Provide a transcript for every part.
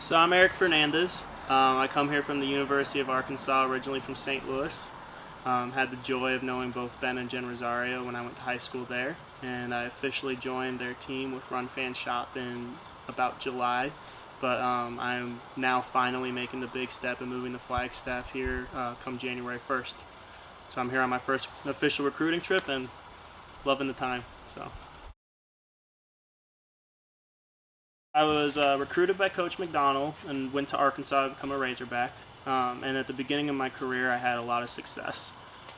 So I'm Eric Fernandez. I come here from the University of Arkansas, originally from St. Louis. Had the joy of knowing both Ben and Jen Rosario when I went to high school there, and I officially joined their team with RunFanShop in about July. But I'm now finally making the big step and moving to Flagstaff here come January 1st. So I'm here on my first official recruiting trip and loving the time. So. I was recruited by Coach McDonald and went to Arkansas to become a Razorback. And at the beginning of my career, I had a lot of success.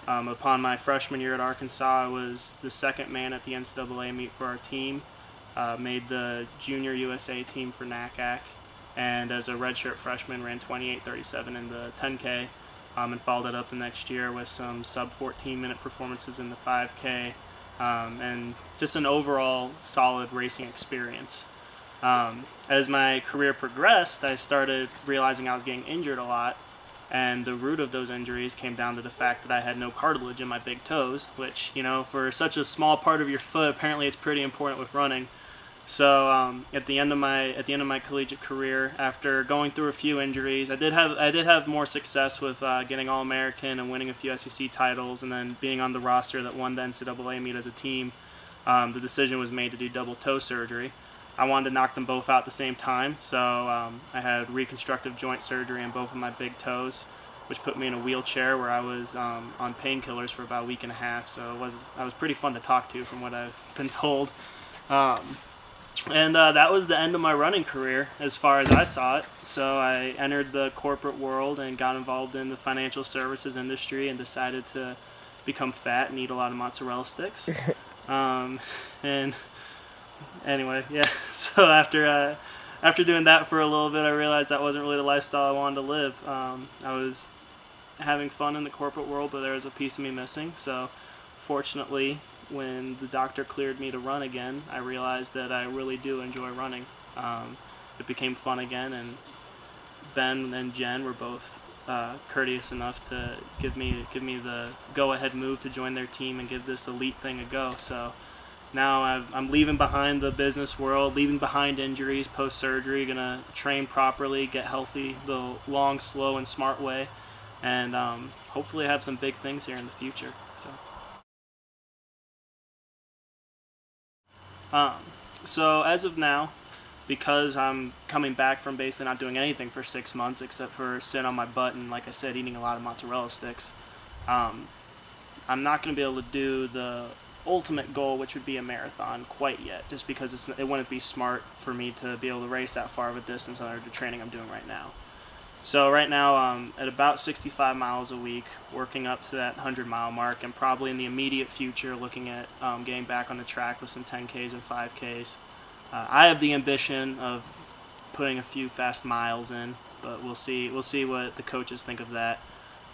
Upon my freshman year at Arkansas, I was the second man at the NCAA meet for our team, made the Junior USA team for NACAC, and as a redshirt freshman ran 28:37 in the 10K, and followed it up the next year with some sub 14-minute performances in the 5K, and just an overall solid racing experience. As my career progressed, I started realizing I was getting injured a lot, and the root of those injuries came down to the fact that I had no cartilage in my big toes, which, for such a small part of your foot, apparently it's pretty important with running. So at the end of my collegiate career, after going through a few injuries, I did have more success with getting All-American and winning a few SEC titles, and then being on the roster that won the NCAA meet as a team. The decision was made to do double toe surgery. I wanted to knock them both out at the same time, so I had reconstructive joint surgery on both of my big toes, which put me in a wheelchair where I was on painkillers for about a week and a half. So I was pretty fun to talk to, from what I've been told. And that was the end of my running career as far as I saw it. So I entered the corporate world and got involved in the financial services industry and decided to become fat and eat a lot of mozzarella sticks. And anyway, yeah. So after doing that for a little bit, I realized that wasn't really the lifestyle I wanted to live. I was having fun in the corporate world, but there was a piece of me missing. So fortunately, when the doctor cleared me to run again, I realized that I really do enjoy running. It became fun again, and Ben and Jen were both courteous enough to give me the go-ahead move to join their team and give this elite thing a go. So now I'm leaving behind the business world, leaving behind injuries post-surgery, going to train properly, get healthy the long, slow, and smart way, and hopefully have some big things here in the future. So as of now, because I'm coming back from basically not doing anything for 6 months except for sitting on my butt and, like I said, eating a lot of mozzarella sticks, I'm not going to be able to do the ultimate goal, which would be a marathon, quite yet, just because it wouldn't be smart for me to be able to race that far of a distance under the training I'm doing right now. So right now I'm at about 65 miles a week, working up to that 100-mile mark, and probably in the immediate future looking at getting back on the track with some 10Ks and 5Ks. I have the ambition of putting a few fast miles in, but we'll see what the coaches think of that.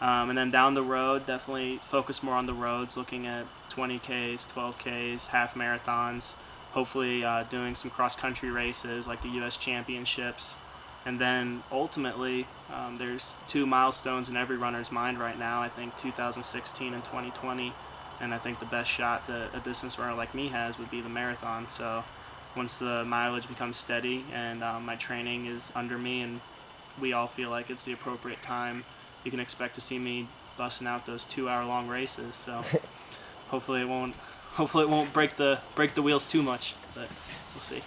And then down the road, definitely focus more on the roads, looking at 20Ks, 12Ks, half marathons, hopefully doing some cross-country races like the U.S. Championships. And then ultimately, there's two milestones in every runner's mind right now. I think 2016 and 2020, and I think the best shot that a distance runner like me has would be the marathon. So once the mileage becomes steady and my training is under me and we all feel like it's the appropriate time, you can expect to see me busting out those 2-hour-long races. So hopefully it won't break the wheels too much, but we'll see.